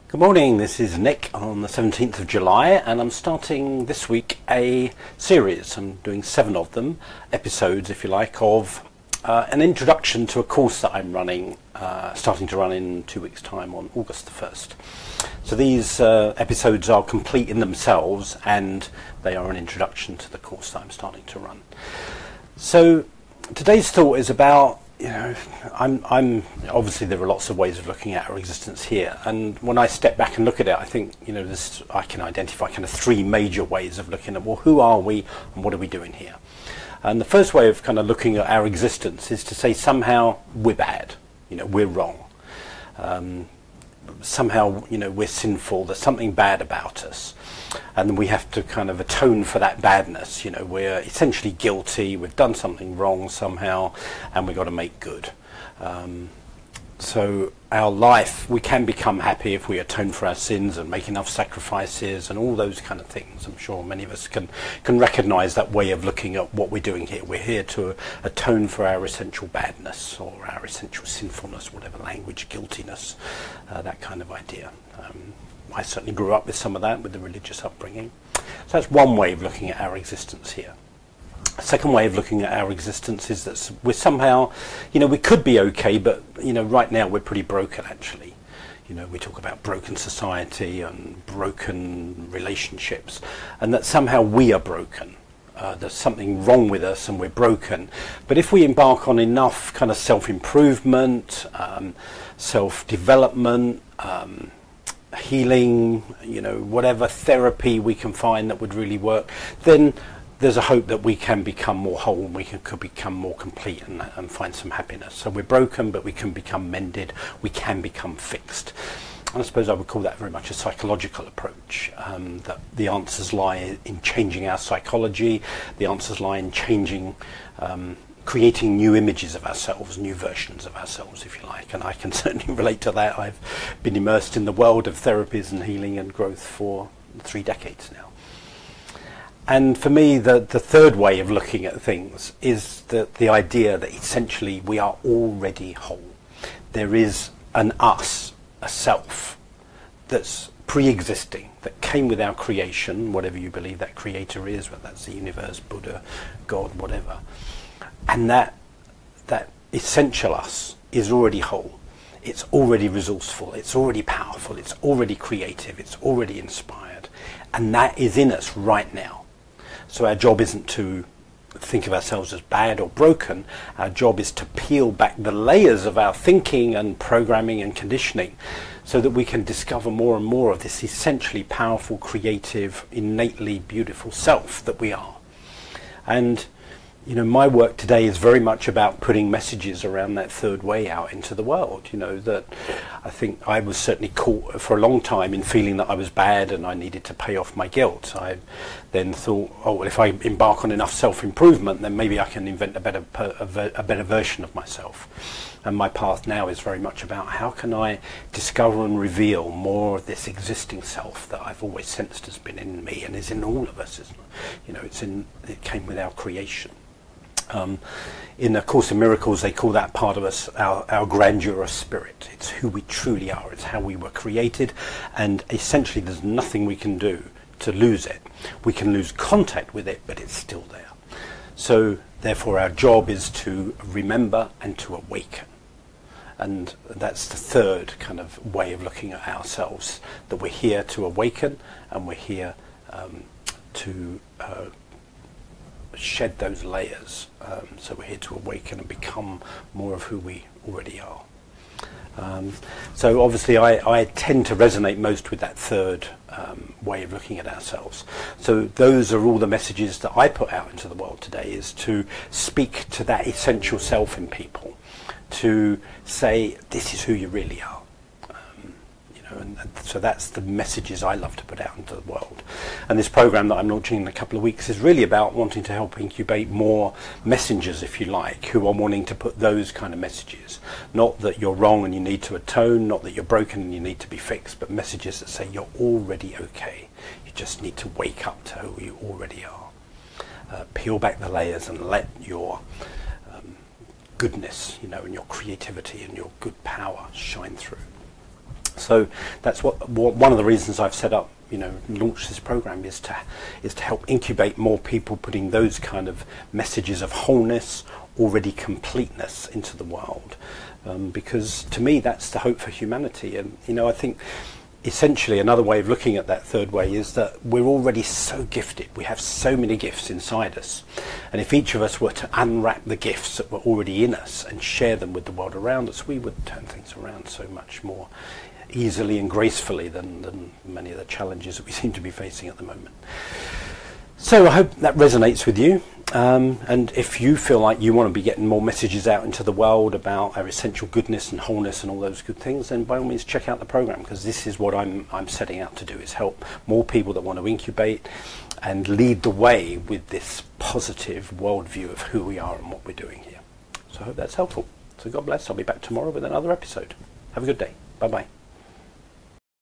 Good morning, this is Nick on the 17th of July and I'm starting this week a series. I'm doing 7 of them, episodes if you like, of an introduction to a course that I'm running, starting to run in 2 weeks' time on August the 1st. So these episodes are complete in themselves and they are an introduction to the course that I'm starting to run. So today's thought is about, I'm obviously there are lots of ways of looking at our existence here, and when I step back and look at it, I think I can identify kind of 3 major ways of looking at, well, who are we and what are we doing here? And the first way of kind of looking at our existence is to say somehow we're bad, we're wrong, somehow we're sinful, there's something bad about us. And we have to kind of atone for that badness. We're essentially guilty, we've done something wrong somehow, and we've got to make good. So our life, we can become happy if we atone for our sins and make enough sacrifices and all those kind of things. I'm sure many of us can recognise that way of looking at what we're doing here. We're here to atone for our essential badness or our essential sinfulness, whatever language, guiltiness, that kind of idea. I certainly grew up with some of that, with the religious upbringing. So that's one way of looking at our existence here. A second way of looking at our existence is that we're somehow, we could be okay, but, right now we're pretty broken actually. We talk about broken society and broken relationships, and that somehow we are broken. There's something wrong with us and we're broken. But if we embark on enough kind of self-improvement, self-development, healing, whatever therapy we can find that would really work, then there's a hope that we can become more whole and we could become more complete and find some happiness. So we're broken, but we can become mended, we can become fixed. And I suppose I would call that very much a psychological approach, that the answers lie in changing our psychology, the answers lie in changing, creating new images of ourselves, new versions of ourselves, if you like. And I can certainly relate to that. I've been immersed in the world of therapies and healing and growth for 3 decades now. And for me, the third way of looking at things is the idea that essentially we are already whole. There is an us, a self, that's pre-existing, that came with our creation, whatever you believe that creator is, whether that's the universe, Buddha, God, whatever. And that essential us is already whole. It's already resourceful. It's already powerful. It's already creative. It's already inspired. And that is in us right now. So our job isn't to think of ourselves as bad or broken. Our job is to peel back the layers of our thinking and programming and conditioning so that we can discover more and more of this essentially powerful, creative, innately beautiful self that we are. And my work today is very much about putting messages around that third way out into the world. That I think I was certainly caught for a long time in feeling that I was bad and I needed to pay off my guilt. I then thought, oh, well, if I embark on enough self-improvement, then maybe I can invent a better version of myself. And my path now is very much about how can I discover and reveal more of this existing self that I've always sensed has been in me and is in all of us. It came with our creation. In A Course in Miracles, they call that part of us our grandeur of spirit. It's who we truly are. It's how we were created, and essentially there's nothing we can do to lose it. We can lose contact with it, but it's still there. So therefore our job is to remember and to awaken. And that's the third kind of way of looking at ourselves, that we're here to awaken and we're here to shed those layers. So we're here to awaken and become more of who we already are. So obviously I tend to resonate most with that third way of looking at ourselves. So those are all the messages that I put out into the world today, is to speak to that essential self in people, to say this is who you really are. And so that's the messages I love to put out into the world. And this program that I'm launching in a couple of weeks is really about wanting to help incubate more messengers, if you like, who are wanting to put those kind of messages. Not that you're wrong and you need to atone, not that you're broken and you need to be fixed, but messages that say you're already okay. You just need to wake up to who you already are. Peel back the layers and let your goodness, and your creativity and your good power shine through. So that's what one of the reasons I've set up, launched this program, is to help incubate more people putting those kind of messages of wholeness, already completeness into the world, because to me that's the hope for humanity. And I think essentially another way of looking at that third way is that we're already so gifted. We have so many gifts inside us, and if each of us were to unwrap the gifts that were already in us and share them with the world around us, we would turn things around so much more easily and gracefully than many of the challenges that we seem to be facing at the moment. So I hope that resonates with you, and if you feel like you want to be getting more messages out into the world about our essential goodness and wholeness and all those good things, then by all means check out the program, because this is what I'm setting out to do, is help more people that want to incubate and lead the way with this positive worldview of who we are and what we're doing here. So I hope that's helpful. So God bless. I'll be back tomorrow with another episode. Have a good day. Bye bye.